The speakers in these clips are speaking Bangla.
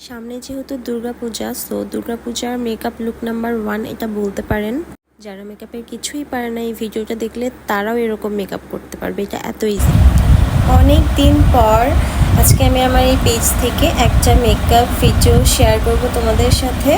সামনে যেহেতু দুর্গাপূজা, সো দুর্গাপূজার মেকআপ লুক নাম্বার 1 এটা বলতে পারেন। যারা মেকআপের কিছুই পারে না, এই ভিডিওটা দেখলে তারাও এরকম মেকআপ করতে পারবে, এটা এত ইজি। অনেক দিন পর আজকে আমি আমার এই পেজ থেকে একটা মেকআপ ভিডিও শেয়ার করব তোমাদের সাথে।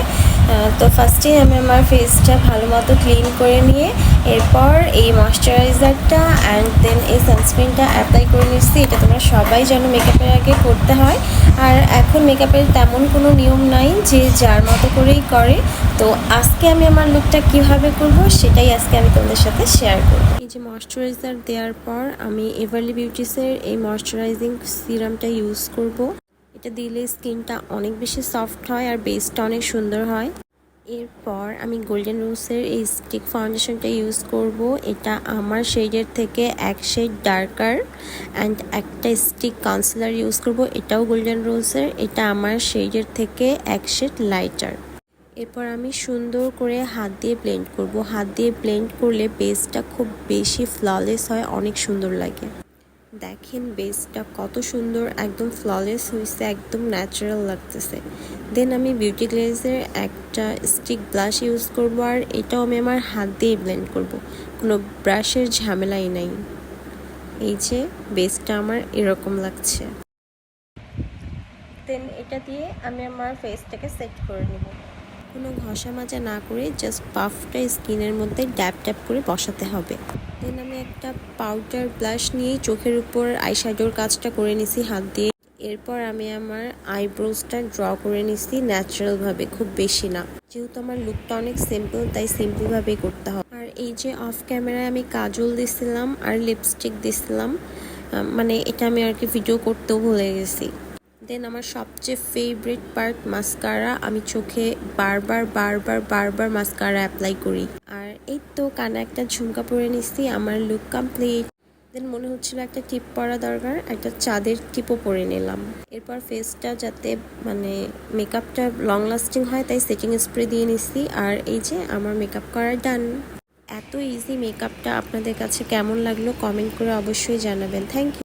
তো ফার্স্টে আমি আমার ফেসটা ভালো মতো ক্লিন করে নিয়ে এরপর এই ময়শ্চারাইজারটা অ্যান্ড দেন এই সানস্ক্রিনটা অ্যাপ্লাই করে নিচ্ছি। এটা তোমরা সবাই জানো মেকআপের আগে করতে হয়, আর এখন মেকআপের তেমন কোনো নিয়ম নাই, যে যার মতো করেই করে। তো আজকে আমি আমার লুকটা কিভাবে করব সেটাই আজকে আমি তোমাদের সাথে শেয়ার করব। এই যে ময়শ্চারাইজার দেওয়ার পর আমি এভারলি বিউটিসের এই ময়শ্চারাইজিং সিরামটা ইউজ করব। এটা দিলে স্কিনটা অনেক বেশি সফট হয় আর বেসটা অনেক সুন্দর হয়। এরপর আমি গোল্ডেন রোজের এই স্টিক ফাউন্ডেশনটা ইউজ করব। এটা আমার শেডের থেকে এক শেড ডার্কার, অ্যান্ড একটা স্টিক কনসিলার ইউজ করব, এটাও গোল্ডেন রোজের, এটা আমার শেডের থেকে এক শেড লাইটার। এরপর আমি সুন্দর করে হাত দিয়ে ব্লেন্ড করব। হাত দিয়ে ব্লেন্ড করলে বেসটা খুব বেশি ফ্ললেস হয়, অনেক সুন্দর লাগে। দেখেন বেসটা কত সুন্দর, একদম ফ্ললেস হয়েছে, একদম ন্যাচারাল লাগতেছে। দেন আমি বিউটি গ্লেজের একটা স্টিক ব্লাশ ইউজ করব, আর এটাও আমি আমার হাত দিয়ে ব্লেন্ড করব, কোনো ব্রাশের ঝামেলাই নাই। এই যে বেসটা আমার এরকম লাগছে। দেন এটা দিয়ে আমি আমার ফেসটাকে সেট করে নেব। কোনো ঘষা মাজা না করে জাস্ট পাফটা স্কিনের মধ্যে ড্যাপ ড্যাপ করে বসাতে হবে। দেন আমি একটা পাউডার ব্লাশ নিয়ে চোখের উপর আইশ্যাডোর কাজটা করে নিছি হাত দিয়ে। এরপর আমি আমার আইব্রোজটা ড্র করে নিছি ন্যাচারালভাবে, খুব বেশি না, যেহেতু আমার লুকটা অনেক সিম্পল তাই সিম্পলভাবেই করতে হবে। আর এই যে অফ ক্যামেরায় আমি কাজল দিছিলাম আর লিপস্টিক দিছিলাম, মানে এটা আমি আর কি ভিডিও করতেও ভুলে গেছি। দেন আমার সবচেয়ে ফেভারিট পার্ট মাস্কারা, আমি চোখে বারবার বারবার বারবার মাস্কারা অ্যাপ্লাই করি। আর এই তো কানে একটা ঝুমকা পরে নিচ্ছি, আমার লুক কমপ্লিট। দেন মনে হচ্ছিল একটা টিপ পরা দরকার, একটা চাঁদের টিপও পরে নিলাম। এরপর ফেসটা যাতে মানে মেকআপটা লং লাস্টিং হয় তাই সেটিং স্প্রে দিয়ে নিচ্ছি। আর এই যে আমার মেকআপ করা ডান। এত ইজি মেকআপটা আপনাদের কাছে কেমন লাগলো কমেন্ট করে অবশ্যই জানাবেন। Thank you.